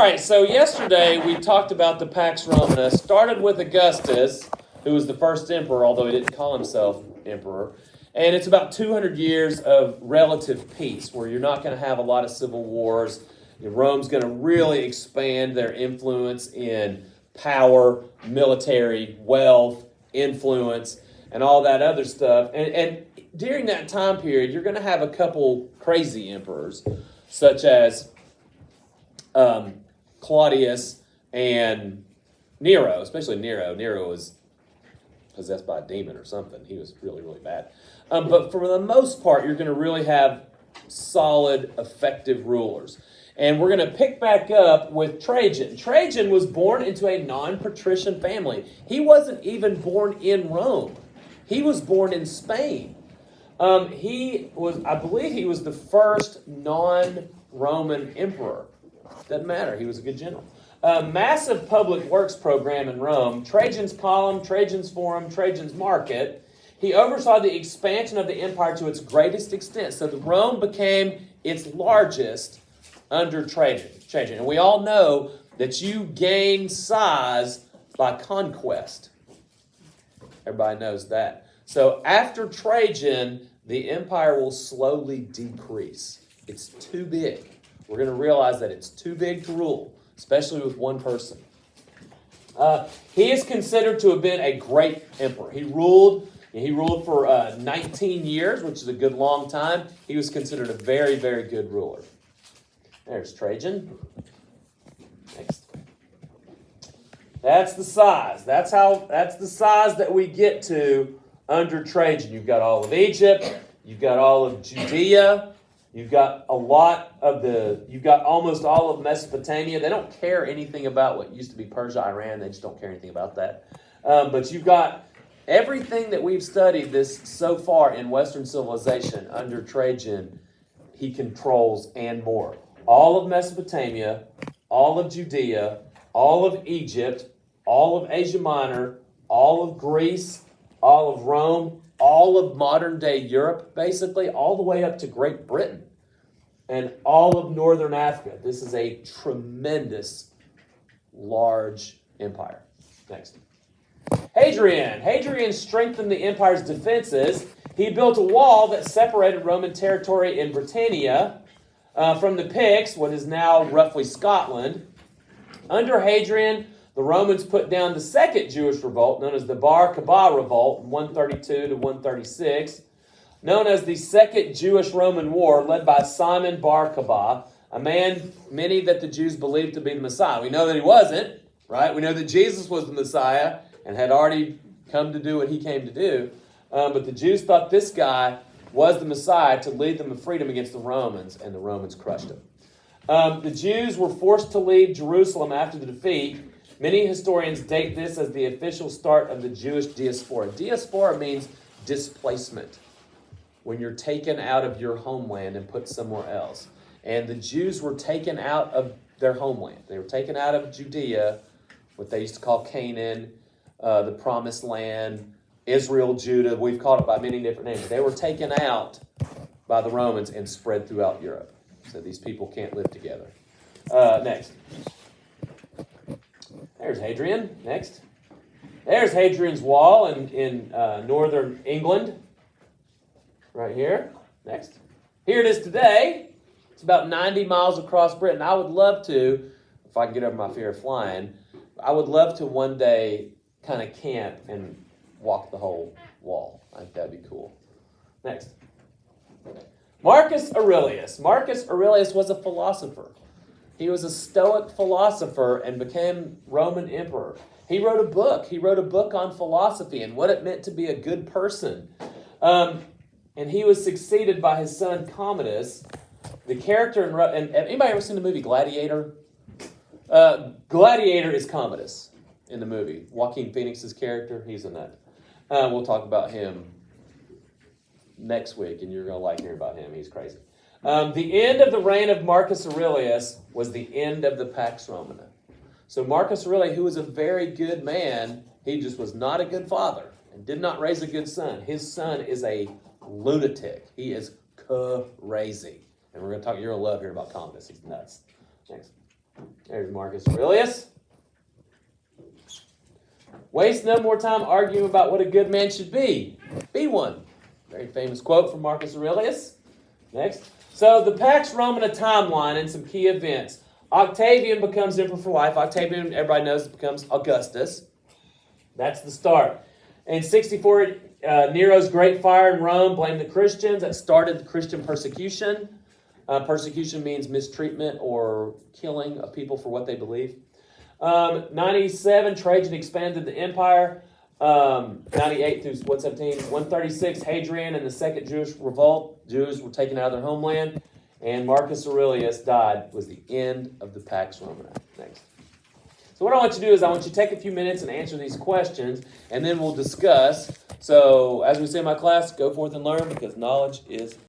All right, so yesterday we talked about the Pax Romana. Started with Augustus, who was the first emperor, although he didn't call himself emperor. And it's about 200 years of relative peace, where you're not going to have a lot of civil wars. Rome's going to really expand their influence in power, military, wealth, influence, and all that other stuff. And during that time period, you're going to have a couple crazy emperors, such as Claudius and Nero, especially Nero. Nero was possessed by a demon or something. He was really, really bad. But for the most part, you're going to really have solid, effective rulers. And we're going to pick back up with Trajan. Trajan was born into a non-patrician family. He wasn't even born in Rome. He was born in Spain. I believe he was the first non-Roman emperor. Doesn't matter. He was a good general. Massive public works program in Rome. Trajan's Column, Trajan's Forum, Trajan's Market. He oversaw the expansion of the empire to its greatest extent. So the Rome became its largest under Trajan. And we all know that you gain size by conquest. Everybody knows that. So after Trajan, the empire will slowly decrease. It's too big. We're going to realize that it's too big to rule, especially with one person. He is considered to have been a great emperor. He ruled for 19 years, which is a good long time. He was considered a very, very good ruler. There's Trajan. Next. That's the size. That's the size that we get to under Trajan. You've got all of Egypt. You've got all of Judea. You've got you've got almost all of Mesopotamia. They don't care anything about what used to be Persia, Iran. They just don't care anything about that. But you've got everything that we've studied this so far in Western civilization under Trajan, he controls and more. All of Mesopotamia, all of Judea, all of Egypt, all of Asia Minor, all of Greece, all of Rome, all of modern-day Europe, basically, all the way up to Great Britain, and all of northern Africa. This is a tremendous, large empire. Next. Hadrian. Hadrian strengthened the empire's defenses. He built a wall that separated Roman territory in Britannia from the Picts, what is now roughly Scotland. Under Hadrian, the Romans put down the second Jewish revolt, known as the Bar Kokhba Revolt, 132 to 136, known as the Second Jewish-Roman War, led by Simon Bar Kokhba, a man many that the Jews believed to be the Messiah. We know that he wasn't, right? We know that Jesus was the Messiah and had already come to do what he came to do. But the Jews thought this guy was the Messiah to lead them to freedom against the Romans, and the Romans crushed him. The Jews were forced to leave Jerusalem after the defeat. Many historians date this as the official start of the Jewish diaspora. Diaspora means displacement, when you're taken out of your homeland and put somewhere else. And the Jews were taken out of their homeland. They were taken out of Judea, what they used to call Canaan, the Promised Land, Israel, Judah. We've called it by many different names. They were taken out by the Romans and spread throughout Europe. So these people can't live together. Next. There's Hadrian. Next. There's Hadrian's Wall in northern England. Right here. Next. Here it is today. It's about 90 miles across Britain. I would love to, if I can get over my fear of flying, I would love to one day kind of camp and walk the whole wall. I think that'd be cool. Next. Marcus Aurelius. Marcus Aurelius was a philosopher. He was a Stoic philosopher and became Roman emperor. He wrote a book. He wrote a book on philosophy and what it meant to be a good person. And he was succeeded by his son Commodus. The character and anybody ever seen the movie Gladiator? Gladiator is Commodus in the movie. Joaquin Phoenix's character, he's in that. We'll talk about him next week, and you're going to like hearing about him. He's crazy. The end of the reign of Marcus Aurelius was the end of the Pax Romana. So Marcus Aurelius, who was a very good man, he just was not a good father and did not raise a good son. His son is a lunatic. He is crazy. And we're going to talk, you're going to love hearing about Commodus. He's nuts. Thanks. There's Marcus Aurelius. Waste no more time arguing about what a good man should be. Be one. Very famous quote from Marcus Aurelius. Next. So the Pax Romana timeline and some key events. Octavian becomes emperor for life. Octavian, everybody knows, becomes Augustus. That's the start. In 64, Nero's great fire in Rome blamed the Christians. That started the Christian persecution. Persecution means mistreatment or killing of people for what they believe. 97, Trajan expanded the empire. 98 through 117. 136, Hadrian and the Second Jewish Revolt. Jews were taken out of their homeland. And Marcus Aurelius died. Was the end of the Pax Romana. Next. So what I want you to do is I want you to take a few minutes and answer these questions, and then we'll discuss. So as we say in my class, go forth and learn, because knowledge is